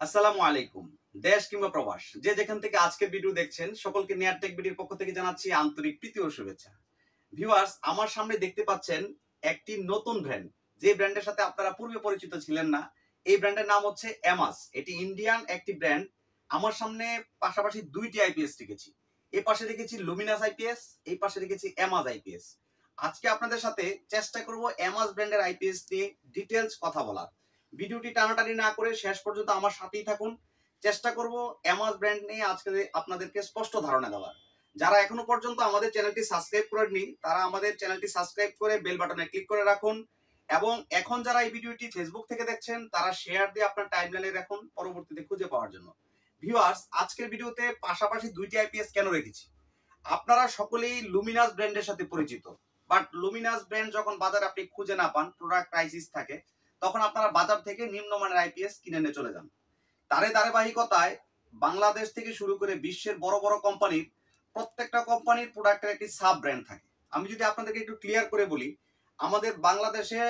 আসসালামু আলাইকুম। দেশ কিংবা প্রবাস যে যেখান থেকে আজকের ভিডিও দেখছেন সকলকে নেয়ার টেক ভিডিওর পক্ষ থেকে জানাচ্ছি আন্তরিক প্রীতি ও শুভেচ্ছা। ভিউয়ার্স, আমার সামনে দেখতে পাচ্ছেন একটি নতুন ব্র্যান্ড, যে ব্র্যান্ডের সাথে আপনারা পূর্বে পরিচিত ছিলেন না। এই ব্র্যান্ডের নাম হচ্ছে এমাস। এটি ইন্ডিয়ান একটি ব্র্যান্ড। আমার সামনে পাশাপাশি দুইটি আইপিএস রেখেছি। এই পাশে রেখেছি লুমিনাস আইপিএস, এই পাশে রেখেছি এমাস আইপিএস। আজকে আপনাদের সাথে চেষ্টা করব এমাস ব্র্যান্ডের আইপিএস নিয়ে ডিটেলস কথা বলার। ভিডিওটি টানাটানি না করে শেষ পর্যন্ত আমার সাথেই থাকুন। চেষ্টা করব এমাস ব্র্যান্ড নিয়ে আজকে আপনাদেরকে স্পষ্ট ধারণা দেওয়ার। যারা এখনো পর্যন্ত আমাদের চ্যানেলটি সাবস্ক্রাইব করেননি তারা আমাদের চ্যানেলটি সাবস্ক্রাইব করে বেল বাটনে ক্লিক করে রাখুন, এবং এখন যারা এই ভিডিওটি ফেসবুক থেকে দেখছেন তারা শেয়ার দিয়ে আপনার টাইমলাইনে রাখুন পরবর্তীতে খুঁজে পাওয়ার জন্য। ভিউয়ার্স, আজকের ভিডিওতে পাশাপাশি দুইটি আইপিএস কেন রেখেছি? আপনারা সকলেই লুমিনাস ব্র্যান্ডের সাথে পরিচিত, বাট লুমিনাস ব্র্যান্ড যখন বাজারে আপনি খুঁজে না পান, প্রোডাক্ট ক্রাইসিস থাকে, তখন আপনারা বাজার থেকে নিম্নমানের আইপিএস কিনে নিয়ে চলে যান। তারই ধারাবাহিকতায় বাংলাদেশ থেকে শুরু করে বিশ্বের বড় বড় কোম্পানির প্রত্যেকটা কোম্পানির প্রোডাক্টের একটি সাব ব্র্যান্ড থাকে। আমি যদি আপনাদেরকে একটু ক্লিয়ার করে বলি, আমাদের বাংলাদেশে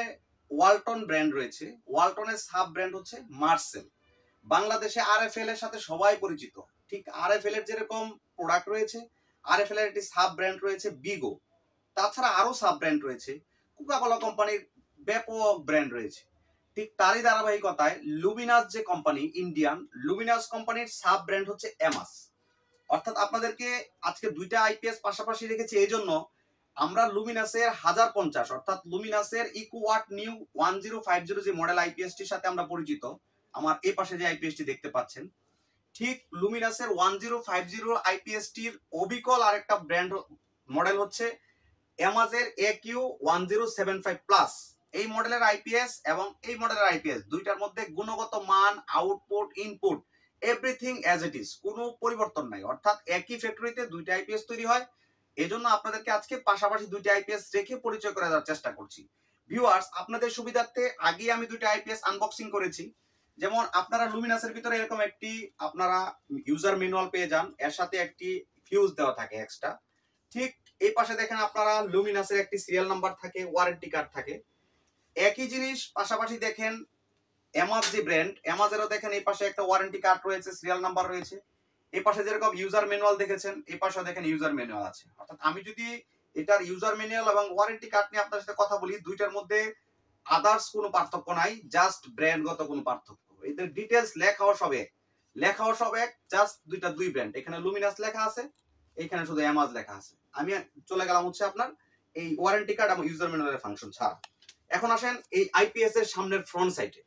ওয়ালটন ব্র্যান্ড রয়েছে, ওয়ালটনের সাব ব্র্যান্ড হচ্ছে মার্সেল। বাংলাদেশে আরএফএল এর সাথে সবাই পরিচিত। ঠিক আরএফএল এর যেরকম প্রোডাক্ট রয়েছে, আরএফএল এর একটি সাব ব্র্যান্ড রয়েছে বিগো। তাছাড়া আরো সাব ব্র্যান্ড রয়েছে, কোকাকোলা কোম্পানির ব্যাপক ব্র্যান্ড রয়েছে। ঠিক তারই ধারাবাহিকতায় লুমিনাস যে কোম্পানি, ইন্ডিয়ান লুমিনাস কোম্পানির সাব ব্র্যান্ড হচ্ছে এমাস। অর্থাৎ আপনাদেরকে আজকে দুইটা আইপিএস পাশাপাশি রেখেছি এই জন্য, আমরা লুমিনাসের 1050 অর্থাৎ লুমিনাসের ইকোওয়াট নিউ 1050 যে মডেল আইপিএসটির সাথে আমরা পরিচিত। আমার এই পাশে যে আইপিএসটি দেখতে পাচ্ছেন, ঠিক লুমিনাসের 1050 আইপিএসটির অবিকল আরেকটা ব্র্যান্ড মডেল হচ্ছে এমাজের একিউ 1075 প্লাস। এই মডেলের আইপিএস এবং এই মডেলের আইপিএস দুইটার মধ্যে গুণগত মান, output, input everything as it is, কোনো পরিবর্তন নাই। অর্থাৎ একই ফ্যাক্টরিতে দুইটা আইপিএস তৈরি হয়। এজন্য আপনাদেরকে আজকে পাশাপাশি দুইটা আইপিএস রেখে পরিচয় করে দেওয়ার চেষ্টা করছি। ভিউয়ার্স, আপনাদের সুবিধার্থে আগে আমি দুইটা আইপিএস আনবক্সিং করেছি। যেমন আপনারা লুমিনাসের ভিতরে এরকম একটি আপনারা ইউজার ম্যানুয়াল পেয়ে যান, এর সাথে একটি ফিউজ দেওয়া থাকে এক্সট্রা। ঠিক এই পাশে দেখেন আপনারা লুমিনাসের একটি সিরিয়াল নাম্বার থাকে, ওয়ারেন্টি কার্ড থাকে। একই জিনিস পাশাপাশি দেখেন এমাজ যে ব্র্যান্ড, এমাজেরও দেখেন এই পাশে একটা ওয়ারেন্টি কার্ড রয়েছে, সিরিয়াল নাম্বার রয়েছে। এই পাশে যেরকম ইউজার ম্যানুয়াল দেখেছেন, এই পাশেও দেখেন ইউজার ম্যানুয়াল আছে। অর্থাৎ আমি যদি এটার ইউজার ম্যানুয়াল এবং ওয়ারেন্টি কার্ড নিয়ে আপনার সাথে কথা বলি, দুইটার মধ্যে আদার্স কোনো পার্থক্য নাই, জাস্ট ব্র্যান্ডগত কোনো পার্থক্য। এদের ডিটেলস লেখাও সব এক, লেখাও সব এক, জাস্ট দুই ব্র্যান্ড। এখানে লুমিনাস লেখা আছে, এখানে শুধু এমাজ লেখা আছে। আমি চলে গেলাম হচ্ছে আপনার এই ওয়ারেন্টি কার্ড এবং ইউজার ম্যানুয়ালের ফাংশন ছাড়া। এখন আসেন এই আইপিএস এর সামনের ফ্রন্ট সাইডে।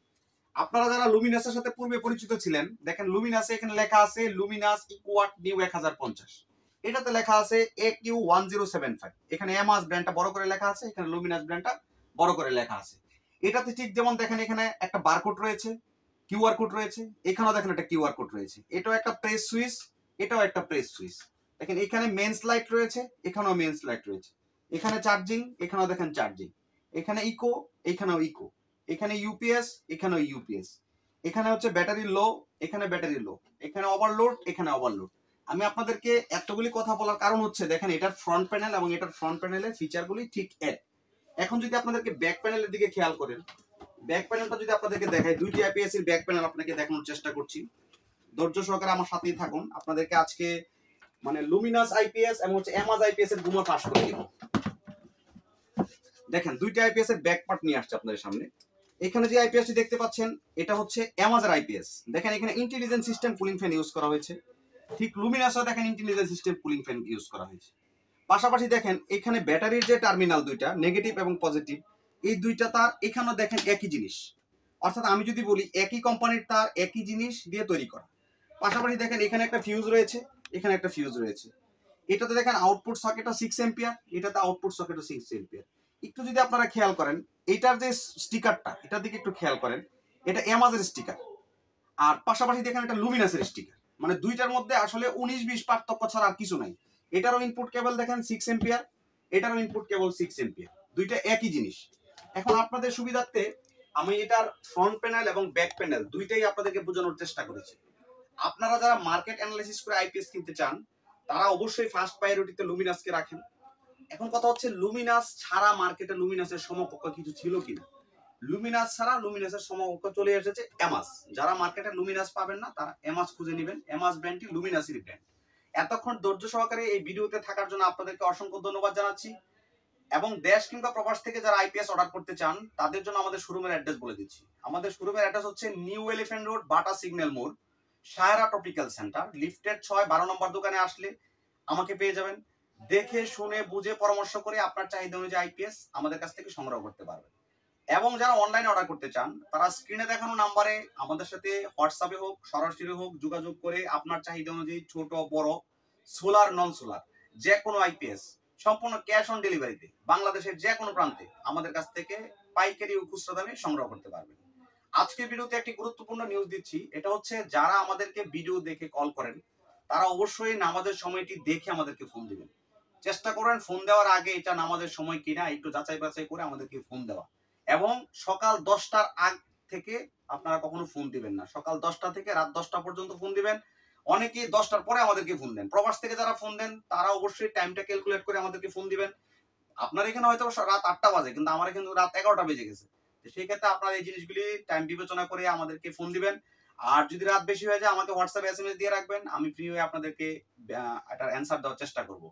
আপনারা যারা লুমিনাসের সাথে পূর্বে পরিচিত ছিলেন, দেখেন লুমিনাসে এখানে লেখা আছে লুমিনাস ইকোওয়াট নিউ 1050। এটাতে লেখা আছে একিউ 1075। এখানে এমাজ ব্র্যান্ডটা বড় করে লেখা আছে, এখানে লুমিনাস ব্র্যান্ডটা বড় করে লেখা আছে। এটাতে ঠিক যেমন দেখেন এখানে একটা বারকোড রয়েছে, কিউআর কোড রয়েছে, এখানেও দেখেন একটা কিউআর কোড রয়েছে। এটাও একটা প্রেস সুইচ, এটাও একটা প্রেস সুইচ। দেখেন এখানে মেন্স লাইট রয়েছে, এখানেও মেন্স লাইট রয়েছে। এখানে চার্জিং, এখানেও দেখেন চার্জিং। এখানে ইকো, এখানেও ইকো। এখানে ইউপিএস, এখানেও ইউপিএস। এখানে হচ্ছে ব্যাটারি লো, এখানে ব্যাটারি লো। এখানে ওভারলোড, এখানে ওভারলোড। আমি আপনাদেরকে এতগুলি কথা বলার কারণ হচ্ছে দেখেন এটার ফ্রন্ট প্যানেল এবং এটার ফ্রন্ট প্যানেলের ফিচারগুলি ঠিক এক। এখন যদি আপনাদেরকে ব্যাক প্যানেলের দিকে খেয়াল করেন, ব্যাক প্যানেলটা যদি আপনাদেরকে দেখাই, দুইটি আইপিএস এর ব্যাক প্যানেল আপনাকে দেখানোর চেষ্টা করছি। ধৈর্য সহকারে আমার সাথেই থাকুন। আপনাদেরকে আজকে মানে লুমিনাস আইপিএস এবং হচ্ছে এমাজ আইপিএস এর গুমা পাস করে দিব। দেখেন দুইটা আইপিএস এর ব্যাক পার্ট নিয়ে আসছে আপনাদের সামনে। এখানে যে আইপিএসটি দেখতে পাচ্ছেন এটা হচ্ছে এমাজের আইপিএস। দেখেন এখানে intelligent system cooling fan use করা হয়েছে। ঠিক লুমিনাসও দেখেন intelligent system cooling fan use করা হয়েছে। পাশাপাশি দেখেন এখানে ব্যাটারির যে টার্মিনাল দুইটা, নেগেটিভ এবং পজিটিভ, এই দুইটা তার এখানেও দেখেন একই জিনিস। অর্থাৎ আমি যদি বলি একই কোম্পানির তার, একই জিনিস দিয়ে তৈরি করা। পাশাপাশি দেখেন এখানে একটা ফিউজ রয়েছে, এখানে একটা ফিউজ রয়েছে। এটাতে দেখেন আউটপুট সকেটও 6 এম্পিয়ার, এটাতে আউটপুট সকেটও 6 এম্পিয়ার। একটু যদি আপনারা খেয়াল করেন এটার যে স্টিকারটা, এটার দিকে একটু খেয়াল করেন, এটা এমাজের স্টিকার। আর পাশাপাশি দেখেন এটা লুমিনাসের স্টিকার। মানে দুইটার মধ্যে আসলে 19-20 পার্থক্য ছাড়া আর কিছু নাই। এটারও ইনপুট কেবল দেখেন 6 এম্পিয়ার, এটারও ইনপুট কেবল 6 এম্পিয়ার। দুইটা একই জিনিস। এখন আপনাদের সুবিধার্থে আমি এটার ফ্রন্ট প্যানেল এবং ব্যাক প্যানেল দুইটাই আপনাদেরকে বোঝানোর চেষ্টা করেছি। আপনারা যারা মার্কেট অ্যানালাইসিস করে আইপিএস কিনতে চান তারা অবশ্যই ফার্স্ট প্রায়োরিটিতে লুমিনাসকে রাখেন। এখন কথা হচ্ছে লুমিনাস ছাড়া মার্কেটে লুমিনাসের সমকক্ষ কিছু ছিল কিনা। লুমিনাস ছাড়া লুমিনাসের সমকক্ষ চলে এসেছে এমাস। যারা মার্কেটে লুমিনাস পাবেন না তারা এমাস খুঁজে নেবেন। এমাস ব্র্যান্ডটি লুমিনাসেরই ব্র্যান্ড। এতক্ষণ ধৈর্য সহকারে এই ভিডিওতে থাকার জন্য আপনাদেরকে অসংখ্য ধন্যবাদ জানাচ্ছি। এবং দেশ কিংবা প্রবাস থেকে যারা আইপিএস অর্ডার করতে চান তাদের জন্য আমাদের শোরুমের অ্যাড্রেস বলে দিচ্ছি। আমাদের শোরুমের অ্যাড্রেস হচ্ছে নিউ এলিফ্যান্ট রোড, বাটা সিগন্যাল মোড়, সায়রা টপিক্যাল সেন্টার, লিফটেড 6-12 নম্বর দোকানে আসলে আমাকে পেয়ে যাবেন। দেখে শুনে বুঝে পরামর্শ করে আপনার চাহিদা অনুযায়ী আইপিএস আমাদের কাছ থেকে সংগ্রহ করতে পারবেন। এবং যারা অনলাইনে অর্ডার করতে চান তারা স্ক্রিনে দেখানো নাম্বারে আমাদের সাথে হোয়াটসঅ্যাপে হোক সরাসরি হোক যোগাযোগ করে আপনার চাহিদা অনুযায়ী ছোট বড় সোলার নন সোলার যে কোনো আইপিএস সম্পূর্ণ ক্যাশ অন ডেলিভারিতে বাংলাদেশের যে কোনো প্রান্তে আমাদের কাছ থেকে পাইকারি ও খুচরা দামে সংগ্রহ করতে পারবেন। আজকের ভিডিওতে একটি গুরুত্বপূর্ণ নিউজ দিচ্ছি। এটা হচ্ছে যারা আমাদেরকে ভিডিও দেখে কল করেন তারা অবশ্যই নামাজের সময়টি দেখে আমাদেরকে ফোন দিবেন। চেষ্টা করেন ফোন দেওয়ার আগে এটা নামাজের সময় কিনা একটু যাচাই বাছাই করে আমাদেরকে ফোন দেওয়া। এবং সকাল 10টার আগ থেকে আপনারা কখনো ফোন দিবেন না। সকাল 10টা থেকে রাত 10টা পর্যন্ত ফোন দিবেন। অনেকেই 10টার পরে আমাদেরকে ফোন দেন। প্রবাস থেকে যারা ফোন দেন তারা অবশ্যই টাইমটা ক্যালকুলেট করে আমাদেরকে ফোন দিবেন। আপনার এখানে হয়তো রাত 8টা বাজে কিন্তু আমার এখানে রাত 11টা বেজে গেছে। সেই ক্ষেত্রে আপনারা এই জিনিসগুলি টাইম বিবেচনা করে আমাদেরকে ফোন দিবেন। আর যদি রাত বেশি হয়ে যায় আমাকে হোয়াটসঅ্যাপে এসএমএস দিয়ে রাখবেন। আমি ফ্রি হয়ে আপনাদেরকে এটার অ্যান্সার দেওয়ার চেষ্টা করব।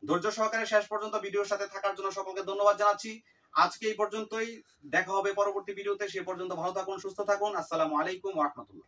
ধৈর্য সহকারে শেষ পর্যন্ত ভিডিওর সাথে থাকার জন্য সকলকে ধন্যবাদ জানাচ্ছি। আজকে এই পর্যন্তই। দেখা হবে পরবর্তী ভিডিওতে। সে পর্যন্ত ভালো থাকুন, সুস্থ থাকুন। আসসালামু আলাইকুম ওয়া রাহমাতুল্লাহ।